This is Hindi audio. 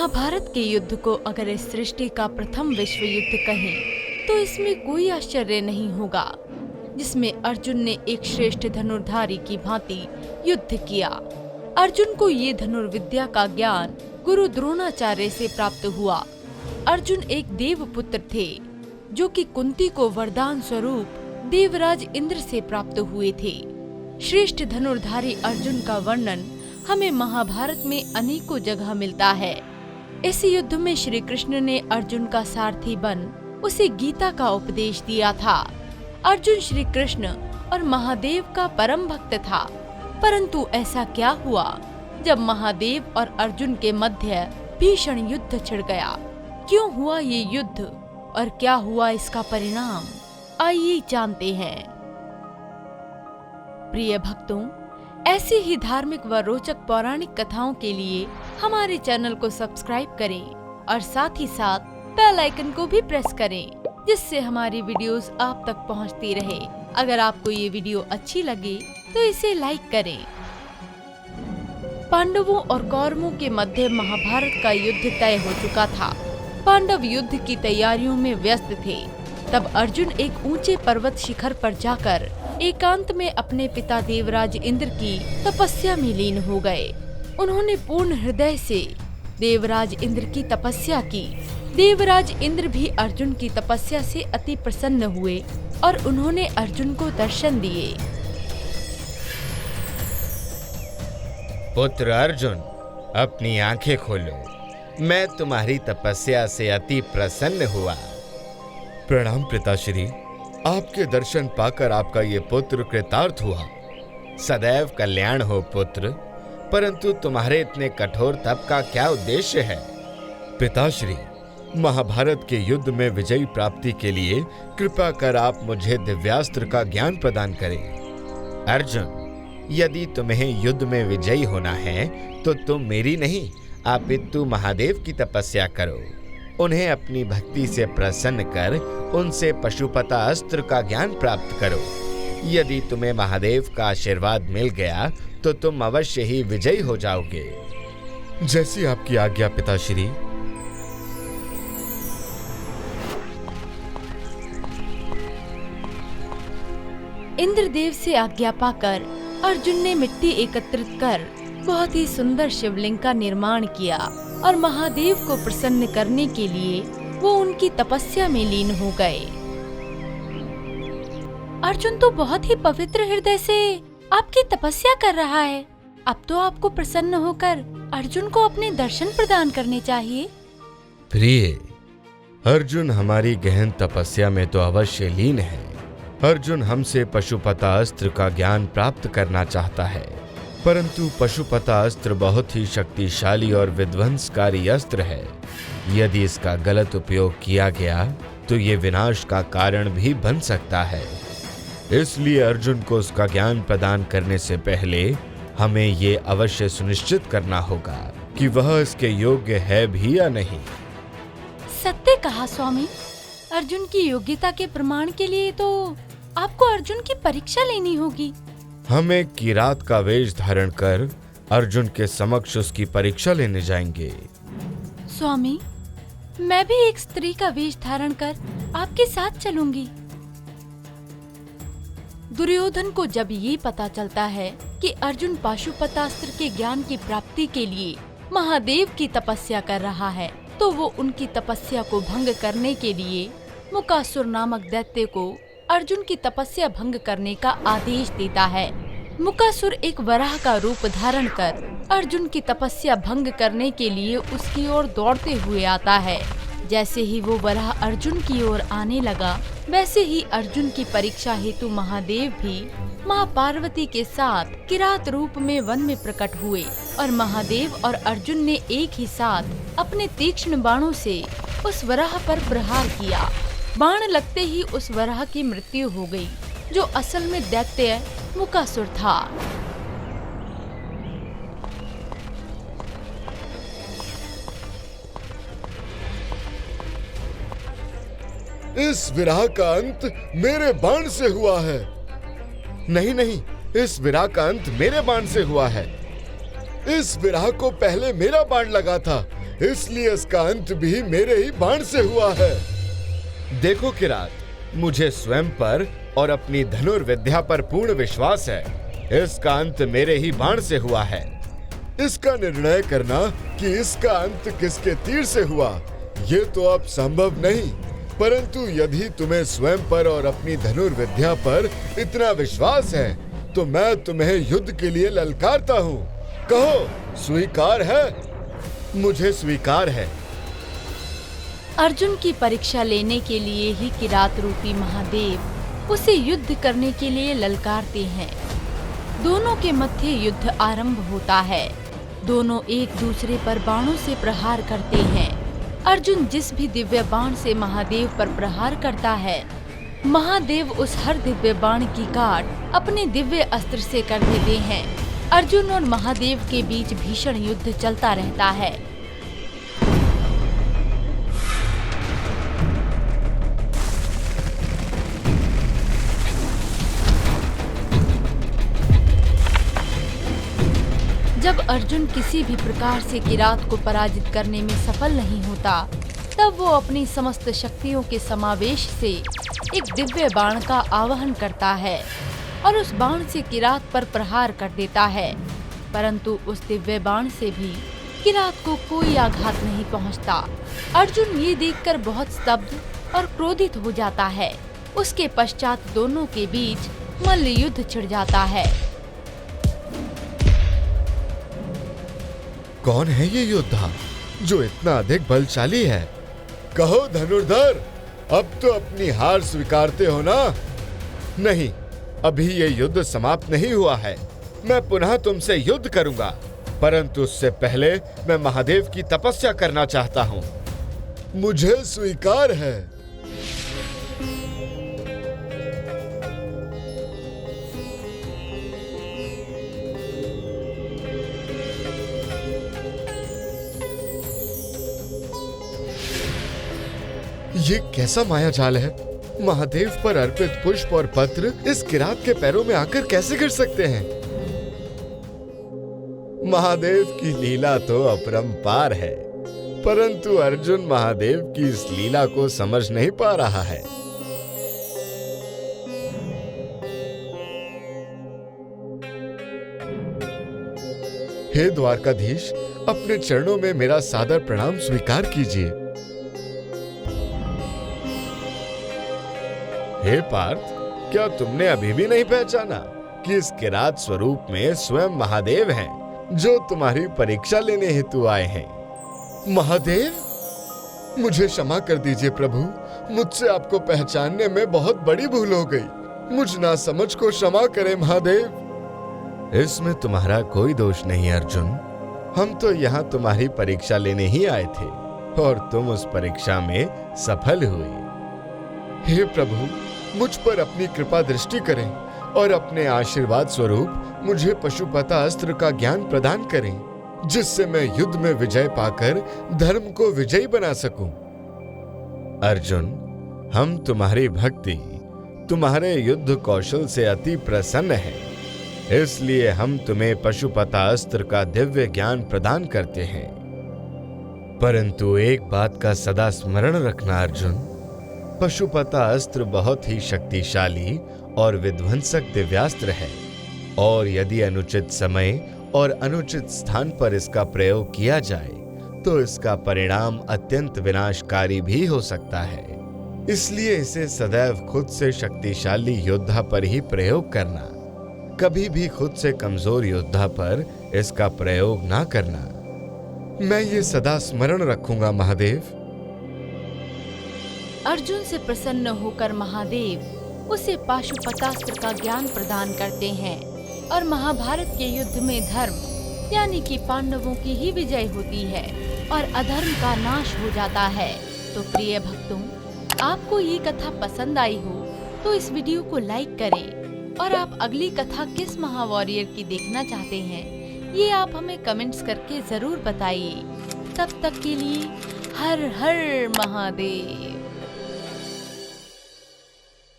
महाभारत के युद्ध को अगर इस सृष्टि का प्रथम विश्व युद्ध कहें तो इसमें कोई आश्चर्य नहीं होगा, जिसमें अर्जुन ने एक श्रेष्ठ धनुर्धारी की भांति युद्ध किया। अर्जुन को ये धनुर्विद्या का ज्ञान गुरु द्रोणाचार्य से प्राप्त हुआ। अर्जुन एक देव पुत्र थे जो कि कुंती को वरदान स्वरूप देवराज इंद्र से प्राप्त हुए थे। श्रेष्ठ धनुर्धारी अर्जुन का वर्णन हमें महाभारत में अनेकों जगह मिलता है। इस युद्ध में श्री कृष्ण ने अर्जुन का सारथी बन उसे गीता का उपदेश दिया था। अर्जुन श्री कृष्ण और महादेव का परम भक्त था, परंतु ऐसा क्या हुआ जब महादेव और अर्जुन के मध्य भीषण युद्ध छिड़ गया। क्यों हुआ ये युद्ध और क्या हुआ इसका परिणाम, आइए जानते हैं। प्रिय भक्तों, ऐसी ही धार्मिक व रोचक पौराणिक कथाओं के लिए हमारे चैनल को सब्सक्राइब करें और साथ ही साथ बेल आइकन को भी प्रेस करें, जिससे हमारी वीडियोस आप तक पहुंचती रहे। अगर आपको ये वीडियो अच्छी लगे तो इसे लाइक करें। पांडवों और कौरवों के मध्य महाभारत का युद्ध तय हो चुका था। पांडव युद्ध की तैयारियों में व्यस्त थे। तब अर्जुन एक ऊंचे पर्वत शिखर पर जाकर एकांत में अपने पिता देवराज इंद्र की तपस्या में लीन हो गए। उन्होंने पूर्ण हृदय से देवराज इंद्र की तपस्या की। देवराज इंद्र भी अर्जुन की तपस्या से अति प्रसन्न हुए और उन्होंने अर्जुन को दर्शन दिए। पुत्र अर्जुन, अपनी आंखें खोलो, मैं तुम्हारी तपस्या से अति प्रसन्न हुआ। प्रणाम पिताश्री, आपके दर्शन पाकर आपका ये पुत्र कृतार्थ हुआ। सदैव कल्याण हो पुत्र, परंतु तुम्हारे इतने कठोर तप का क्या उद्देश्य है? पिताश्री, महाभारत के युद्ध में विजयी प्राप्ति के लिए कृपा कर आप मुझे दिव्यास्त्र का ज्ञान प्रदान करें। अर्जुन, यदि तुम्हें युद्ध में विजयी होना है तो तुम मेरी नहीं अपितु महादेव की तपस्या करो। उन्हें अपनी भक्ति से प्रसन्न कर उनसे पशुपता अस्त्र का ज्ञान प्राप्त करो। यदि तुम्हें महादेव का आशीर्वाद मिल गया तो तुम अवश्य ही विजयी हो जाओगे। जैसी आपकी आज्ञा पिताश्री। इंद्रदेव से आज्ञा पाकर अर्जुन ने मिट्टी एकत्रित कर बहुत ही सुंदर शिवलिंग का निर्माण किया और महादेव को प्रसन्न करने के लिए वो उनकी तपस्या में लीन हो गए। अर्जुन तो बहुत ही पवित्र हृदय से आपकी तपस्या कर रहा है। अब तो आपको प्रसन्न होकर अर्जुन को अपने दर्शन प्रदान करने चाहिए। प्रिय, अर्जुन हमारी गहन तपस्या में तो अवश्य लीन है। अर्जुन हमसे पशुपता अस्त्र का ज्ञान प्राप्त करना चाहता है, परंतु पशुपता अस्त्र बहुत ही शक्तिशाली और विध्वंसकारी अस्त्र है। यदि इसका गलत उपयोग किया गया तो ये विनाश का कारण भी बन सकता है। इसलिए अर्जुन को उसका ज्ञान प्रदान करने से पहले हमें ये अवश्य सुनिश्चित करना होगा कि वह इसके योग्य है भी या नहीं। सत्य कहा स्वामी। अर्जुन की योग्यता के प्रमाण के लिए तो आपको अर्जुन की परीक्षा लेनी होगी। हमें किरात का वेश धारण कर अर्जुन के समक्ष उसकी परीक्षा लेने जाएंगे। स्वामी, मैं भी एक स्त्री का वेश धारण कर आपके साथ चलूंगी। दुर्योधन को जब ये पता चलता है कि अर्जुन पाशुपतास्त्र के ज्ञान की प्राप्ति के लिए महादेव की तपस्या कर रहा है, तो वो उनकी तपस्या को भंग करने के लिए मुकासुर नामक दैत्य को अर्जुन की तपस्या भंग करने का आदेश देता है। मुकासुर एक वराह का रूप धारण कर अर्जुन की तपस्या भंग करने के लिए उसकी ओर दौड़ते हुए आता है। जैसे ही वो वराह अर्जुन की ओर आने लगा, वैसे ही अर्जुन की परीक्षा हेतु महादेव भी माँ पार्वती के साथ किरात रूप में वन में प्रकट हुए और महादेव और अर्जुन ने एक ही साथ अपने तीक्ष्ण बाणों से उस वराह पर प्रहार किया। बाण लगते ही उस वराह की मृत्यु हो गई, जो असल में दैत्य मुकासुर था। इस विरह का अंत मेरे बाण से हुआ है। नहीं नहीं, इस विरह का अंत मेरे बाण से हुआ है। इस विरह को पहले मेरा बाण लगा था, इसलिए इसका अंत भी मेरे ही बाण से हुआ है। देखो किरात, मुझे स्वयं पर और अपनी धनुर्विद्या पर पूर्ण विश्वास है। इसका अंत मेरे ही बाण से हुआ है। इसका निर्णय करना कि इसका अंत किसके तीर से हुआ, ये तो अब संभव नहीं, परंतु यदि तुम्हें स्वयं पर और अपनी धनुर्विद्या पर इतना विश्वास है तो मैं तुम्हें युद्ध के लिए ललकारता हूँ। कहो, स्वीकार है? मुझे स्वीकार है। अर्जुन की परीक्षा लेने के लिए ही किरात रूपी महादेव उसे युद्ध करने के लिए ललकारते हैं। दोनों के मध्य युद्ध आरंभ होता है। दोनों एक दूसरे पर बाणों से प्रहार करते हैं। अर्जुन जिस भी दिव्य बाण से महादेव पर प्रहार करता है, महादेव उस हर दिव्य बाण की काट अपने दिव्य अस्त्र से कर देते हैं। अर्जुन और महादेव के बीच भीषण युद्ध चलता रहता है। जब अर्जुन किसी भी प्रकार से किरात को पराजित करने में सफल नहीं होता, तब वो अपनी समस्त शक्तियों के समावेश से एक दिव्य बाण का आवाहन करता है और उस बाण से किरात पर प्रहार कर देता है। परंतु उस दिव्य बाण से भी किरात को कोई आघात नहीं पहुंचता। अर्जुन ये देखकर बहुत स्तब्ध और क्रोधित हो जाता है। उसके पश्चात दोनों के बीच मल्ल युद्ध छिड़ जाता है। कौन है ये योद्धा जो इतना अधिक बलशाली है? कहो धनुर्धर, अब तो अपनी हार स्वीकारते हो ना? नहीं, अभी ये युद्ध समाप्त नहीं हुआ है। मैं पुनः तुमसे युद्ध करूंगा, परंतु उससे पहले मैं महादेव की तपस्या करना चाहता हूँ। मुझे स्वीकार है। ये कैसा माया जाल है? महादेव पर अर्पित पुष्प और पत्र इस किरात के पैरों में आकर कैसे गिर सकते हैं? महादेव की लीला तो अपरंपार है, परंतु अर्जुन महादेव की इस लीला को समझ नहीं पा रहा है। हे द्वारकाधीश, अपने चरणों में मेरा सादर प्रणाम स्वीकार कीजिए। हे पार्थ, क्या तुमने अभी भी नहीं पहचाना कि इस किरात स्वरूप में स्वयं महादेव हैं, जो तुम्हारी परीक्षा लेने हेतु आए हैं? महादेव, मुझे क्षमा कर दीजिए प्रभु, मुझसे आपको पहचानने में बहुत बड़ी भूल हो गई। मुझ नासमझ को क्षमा करें महादेव। इसमें तुम्हारा कोई दोष नहीं अर्जुन। हम तो यहाँ तुम्हारी परीक्षा लेने ही आए थे और तुम उस परीक्षा में सफल हुए। हे प्रभु, मुझ पर अपनी कृपा दृष्टि करें और अपने आशीर्वाद स्वरूप मुझे पशुपता अस्त्र का ज्ञान प्रदान करें, जिससे मैं युद्ध में विजय पाकर धर्म को विजयी बना सकूं। अर्जुन, हम तुम्हारी भक्ति, तुम्हारे युद्ध कौशल से अति प्रसन्न हैं, इसलिए हम तुम्हें पशुपता अस्त्र का दिव्य ज्ञान प्रदान करते हैं। परंतु एक बात का सदा स्मरण रखना अर्जुन, पशुपता अस्त्र बहुत ही शक्तिशाली और विध्वंसक दिव्यास्त्र है, और यदि अनुचित समय और अनुचित स्थान पर इसका प्रयोग किया जाए तो इसका परिणाम अत्यंत विनाशकारी भी हो सकता है। इसलिए इसे सदैव खुद से शक्तिशाली योद्धा पर ही प्रयोग करना, कभी भी खुद से कमजोर योद्धा पर इसका प्रयोग ना करना। मैं ये सदा स्मरण रखूंगा महादेव। अर्जुन से प्रसन्न होकर महादेव उसे पाशुपतास्त्र का ज्ञान प्रदान करते हैं और महाभारत के युद्ध में धर्म यानी कि पांडवों की ही विजय होती है और अधर्म का नाश हो जाता है। तो प्रिय भक्तों, आपको ये कथा पसंद आई हो तो इस वीडियो को लाइक करें, और आप अगली कथा किस महावॉरियर की देखना चाहते हैं ये आप हमें कमेंट्स करके जरूर बताइए। तब तक के लिए हर हर महादेव।